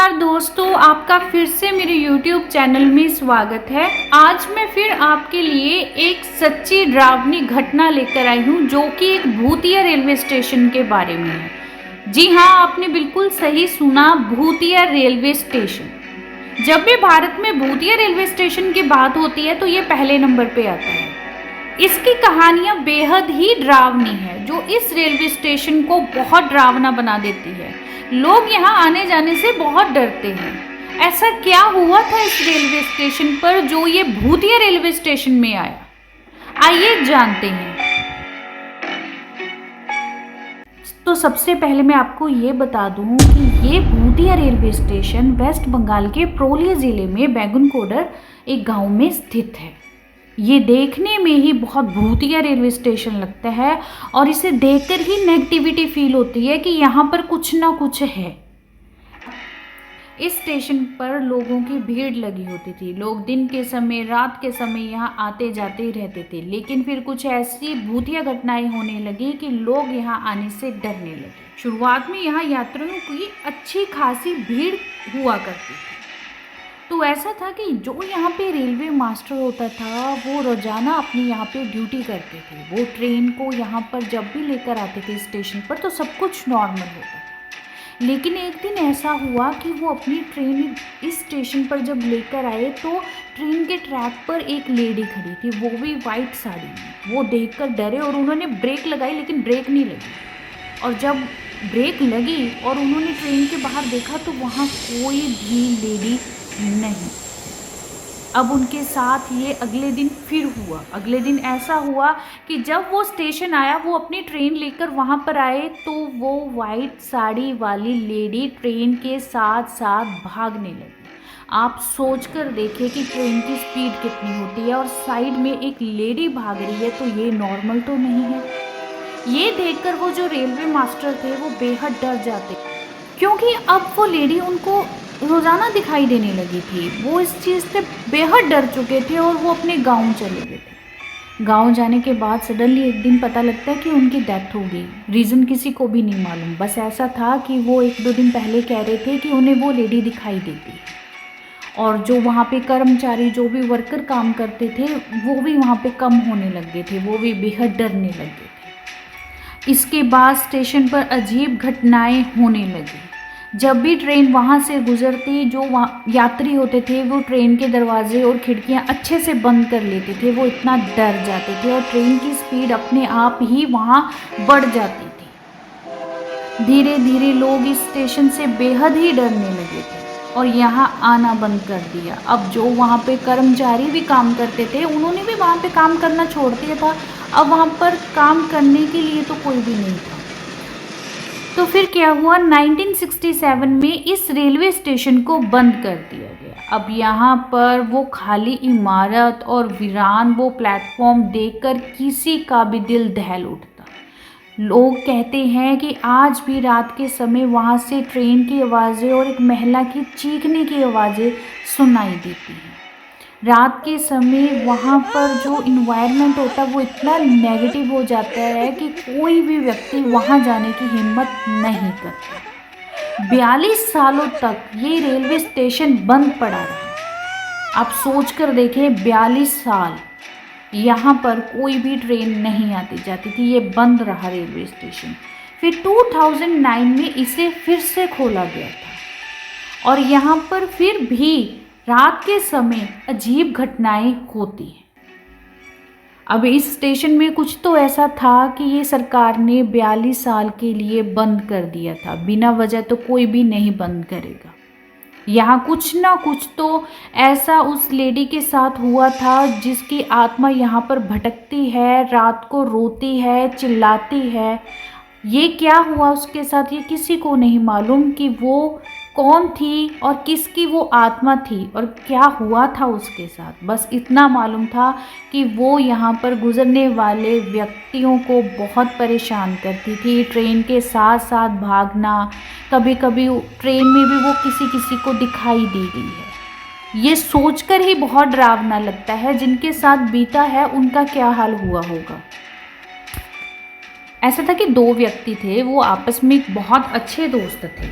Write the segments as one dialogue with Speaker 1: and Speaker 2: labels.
Speaker 1: नमस्कार दोस्तों, आपका फिर से मेरे YouTube चैनल में स्वागत है। आज मैं फिर आपके लिए एक सच्ची डरावनी घटना लेकर आई हूँ जो कि एक भूतिया रेलवे स्टेशन के बारे में है। जी हाँ, आपने बिल्कुल सही सुना, भूतिया रेलवे स्टेशन। जब भी भारत में भूतिया रेलवे स्टेशन की बात होती है तो ये पहले नंबर पे आता है। इसकी कहानियाँ बेहद ही डरावनी है जो इस रेलवे स्टेशन को बहुत डरावना बना देती है। लोग यहाँ आने जाने से बहुत डरते हैं। ऐसा क्या हुआ था इस रेलवे स्टेशन पर जो ये भूतिया रेलवे स्टेशन में आया? आइए जानते हैं। तो सबसे पहले मैं आपको ये बता दूं कि ये भूतिया रेलवे स्टेशन वेस्ट बंगाल के पुरुलिया जिले में बैगुनकोडर एक गांव में स्थित है। ये देखने में ही बहुत भूतिया रेलवे स्टेशन लगता है और इसे देखकर ही नेगेटिविटी फील होती है कि यहाँ पर कुछ ना कुछ है। इस स्टेशन पर लोगों की भीड़ लगी होती थी। लोग दिन के समय, रात के समय यहाँ आते जाते रहते थे, लेकिन फिर कुछ ऐसी भूतिया घटनाएं होने लगी कि लोग यहाँ आने से डरने लगे। शुरुआत में यहाँ यात्रियों की अच्छी खासी भीड़ हुआ करती थी। तो ऐसा था कि जो यहाँ पे रेलवे मास्टर होता था वो रोज़ाना अपनी यहाँ पे ड्यूटी करते थे। वो ट्रेन को यहाँ पर जब भी लेकर आते थे स्टेशन पर तो सब कुछ नॉर्मल होता था। लेकिन एक दिन ऐसा हुआ कि वो अपनी ट्रेन इस स्टेशन पर जब लेकर आए तो ट्रेन के ट्रैक पर एक लेडी खड़ी थी, वो भी वाइट साड़ी में। वो देखकर डरे और उन्होंने ब्रेक लगाई, लेकिन ब्रेक नहीं लगी। और जब ब्रेक लगी और उन्होंने ट्रेन के बाहर देखा तो वहाँ कोई भी लेडी नहीं। अब उनके साथ ये अगले दिन फिर हुआ। अगले दिन ऐसा हुआ कि जब वो स्टेशन आया, वो अपनी ट्रेन लेकर वहाँ पर आए तो वो वाइट साड़ी वाली लेडी ट्रेन के साथ साथ भागने लगी। आप सोच कर देखिए कि ट्रेन की स्पीड कितनी होती है और साइड में एक लेडी भाग रही है, तो ये नॉर्मल तो नहीं है। ये देखकर वो जो रेलवे मास्टर थे वो बेहद डर जाते, क्योंकि अब वो लेडी उनको रोज़ाना दिखाई देने लगी थी। वो इस चीज़ से बेहद डर चुके थे और वो अपने गांव चले गए थे। गांव जाने के बाद सडनली एक दिन पता लगता है कि उनकी डेथ हो गई। रीज़न किसी को भी नहीं मालूम, बस ऐसा था कि वो 1-2 दिन पहले कह रहे थे कि उन्हें वो लेडी दिखाई देती। और जो वहाँ पे कर्मचारी, जो भी वर्कर काम करते थे, वो भी वहाँ पे कम होने लग गए थे। वो भी बेहद डरने लग गए थे। इसके बाद स्टेशन पर अजीब घटनाएं होने लगी। जब भी ट्रेन वहाँ से गुजरती, जो यात्री होते थे वो ट्रेन के दरवाजे और खिड़कियाँ अच्छे से बंद कर लेते थे। वो इतना डर जाते थे और ट्रेन की स्पीड अपने आप ही वहाँ बढ़ जाती थी। धीरे धीरे लोग इस स्टेशन से बेहद ही डरने लगे थे और यहाँ आना बंद कर दिया। अब जो वहाँ पे कर्मचारी भी काम करते थे, उन्होंने भी वहाँ पे काम करना छोड़ दिया था। अब वहाँ पर काम करने के लिए तो कोई भी नहीं था। तो फिर क्या हुआ, 1967 में इस रेलवे स्टेशन को बंद कर दिया गया। अब यहाँ पर वो खाली इमारत और वीरान वो प्लेटफॉर्म देखकर किसी का भी दिल दहल उठता। लोग कहते हैं कि आज भी रात के समय वहाँ से ट्रेन की आवाज़ें और एक महिला की चीखने की आवाज़ें सुनाई देती हैं। रात के समय वहाँ पर जो इन्वायरमेंट होता है वो इतना नेगेटिव हो जाता है कि कोई भी व्यक्ति वहाँ जाने की हिम्मत नहीं करता। 42 सालों तक ये रेलवे स्टेशन बंद पड़ा रहा। आप सोच कर देखें, 42 साल यहाँ पर कोई भी ट्रेन नहीं आती जाती थी। ये बंद रहा रेलवे स्टेशन। फिर 2009 में इसे फिर से खोला गया था और यहाँ पर फिर भी रात के समय अजीब घटनाएं होती हैं। अब इस स्टेशन में कुछ तो ऐसा था कि ये सरकार ने 42 साल के लिए बंद कर दिया था। बिना वजह तो कोई भी नहीं बंद करेगा। यहाँ कुछ ना कुछ तो ऐसा उस लेडी के साथ हुआ था जिसकी आत्मा यहाँ पर भटकती है, रात को रोती है, चिल्लाती है। ये क्या हुआ उसके साथ, ये किसी को नहीं मालूम कि वो कौन थी और किसकी वो आत्मा थी और क्या हुआ था उसके साथ। बस इतना मालूम था कि वो यहाँ पर गुजरने वाले व्यक्तियों को बहुत परेशान करती थी। ट्रेन के साथ साथ भागना, कभी कभी ट्रेन में भी वो किसी किसी को दिखाई दे गई है। ये सोचकर ही बहुत डरावना लगता है। जिनके साथ बीता है उनका क्या हाल हुआ होगा। ऐसा था कि 2 व्यक्ति थे, वो आपस में बहुत अच्छे दोस्त थे।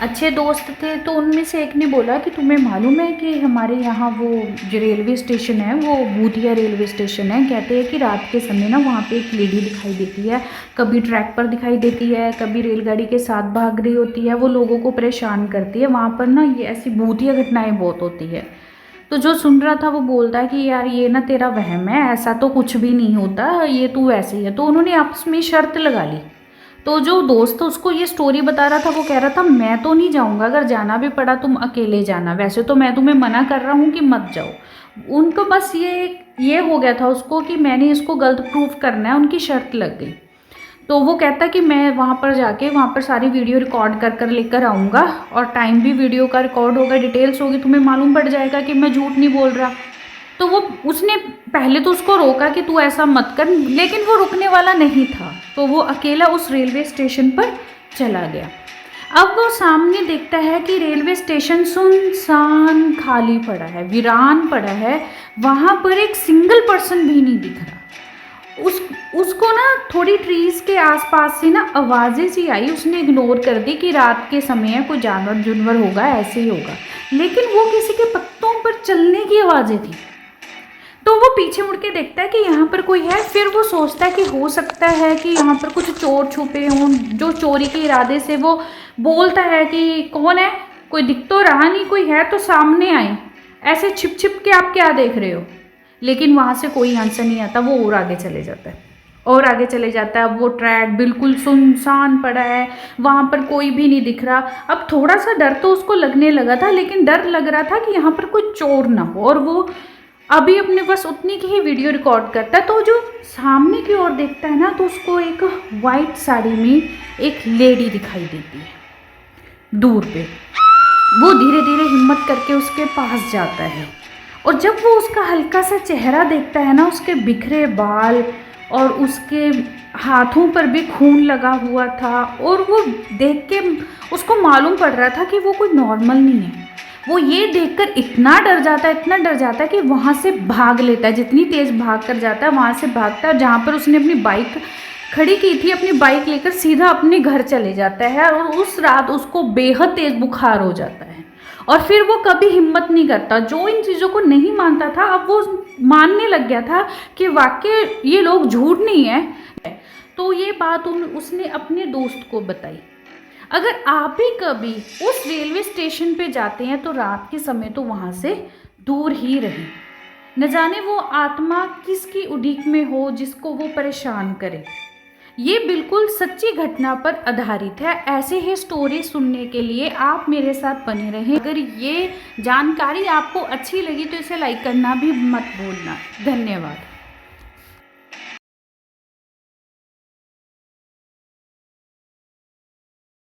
Speaker 1: अच्छे दोस्त थे, तो उनमें से एक ने बोला कि तुम्हें मालूम है कि हमारे यहाँ वो जो रेलवे स्टेशन है वो भूतिया रेलवे स्टेशन है। कहते हैं कि रात के समय ना वहाँ पे एक लेडी दिखाई देती है, कभी ट्रैक पर दिखाई देती है, कभी रेलगाड़ी के साथ भाग रही होती है, वो लोगों को परेशान करती है। वहाँ पर ना ये ऐसी भूतिया घटनाएं बहुत होती है। तो जो सुन रहा था वो बोलता है कि यार ये ना तेरा वहम है, ऐसा तो कुछ भी नहीं होता, ये तू वैसे ही है। तो उन्होंने आपस में शर्त लगा ली। तो जो दोस्त उसको ये स्टोरी बता रहा था वो कह रहा था मैं तो नहीं जाऊंगा, अगर जाना भी पड़ा तुम अकेले जाना, वैसे तो मैं तुम्हें मना कर रहा हूँ कि मत जाओ। उनको बस ये हो गया था उसको कि मैंने इसको गलत प्रूफ करना है, उनकी शर्त लग गई। तो वो कहता कि मैं वहाँ पर जाके वहाँ पर सारी वीडियो रिकॉर्ड कर कर लेकर आऊँगा, और टाइम भी वीडियो का रिकॉर्ड होगा, डिटेल्स होगी, तुम्हें मालूम पड़ जाएगा कि मैं झूठ नहीं बोल रहा। तो वो उसने पहले तो उसको रोका कि तू ऐसा मत कर, लेकिन वो रुकने वाला नहीं था। तो वो अकेला उस रेलवे स्टेशन पर चला गया। अब वो सामने देखता है कि रेलवे स्टेशन सुनसान खाली पड़ा है, वीरान पड़ा है, वहाँ पर एक सिंगल पर्सन भी नहीं दिख रहा। उसको ना थोड़ी ट्रीज के आसपास से ना आवाज़ें सी आई, उसने इग्नोर कर दी कि रात के समय है, कोई जानवर होगा, ऐसे ही होगा। लेकिन वो किसी के पत्तों पर चलने की आवाज़ें थी। तो वो पीछे मुड़ के देखता है कि यहाँ पर कोई है। फिर वो सोचता है कि हो सकता है कि यहाँ पर कुछ चोर छुपे हों, जो चोरी के इरादे से वो बोलता है कि कौन है, कोई दिख तो रहा नहीं, कोई है तो सामने आए, ऐसे छिप छिप के आप क्या देख रहे हो। लेकिन वहाँ से कोई आंसर नहीं आता। वो और आगे चले जाता है और आगे चले जाता है। अब वो ट्रैक बिल्कुल सुनसान पड़ा है, वहाँ पर कोई भी नहीं दिख रहा। अब थोड़ा सा डर तो उसको लगने लगा था, लेकिन डर लग रहा था कि यहाँ पर कोई चोर ना हो, और वो अभी अपने बस उतनी की ही वीडियो रिकॉर्ड करता है। तो जो सामने की ओर देखता है ना, तो उसको एक वाइट साड़ी में एक लेडी दिखाई देती है दूर पे। वो धीरे धीरे हिम्मत करके उसके पास जाता है, और जब वो उसका हल्का सा चेहरा देखता है ना, उसके बिखरे बाल और उसके हाथों पर भी खून लगा हुआ था, और वो देख के उसको मालूम पड़ रहा था कि वो कोई नॉर्मल नहीं है। वो ये देखकर इतना डर जाता है कि वहाँ से भाग लेता है। जितनी तेज़ भाग कर जाता है वहाँ से भागता है, जहाँ पर उसने अपनी बाइक खड़ी की थी, अपनी बाइक लेकर सीधा अपने घर चले जाता है। और उस रात उसको बेहद तेज़ बुखार हो जाता है, और फिर वो कभी हिम्मत नहीं करता। जो इन चीज़ों को नहीं मानता था, अब वो मानने लग गया था कि वाकई ये लोग झूठ नहीं है। तो ये बात उसने अपने दोस्त को बताई। अगर आप भी कभी उस रेलवे स्टेशन पे जाते हैं तो रात के समय तो वहाँ से दूर ही रहें। न जाने वो आत्मा किसकी उड़ीक में हो जिसको वो परेशान करे। ये बिल्कुल सच्ची घटना पर आधारित है। ऐसे ही स्टोरी सुनने के लिए आप मेरे साथ बने रहें। अगर ये जानकारी आपको अच्छी लगी तो इसे लाइक करना भी मत भूलना। धन्यवाद।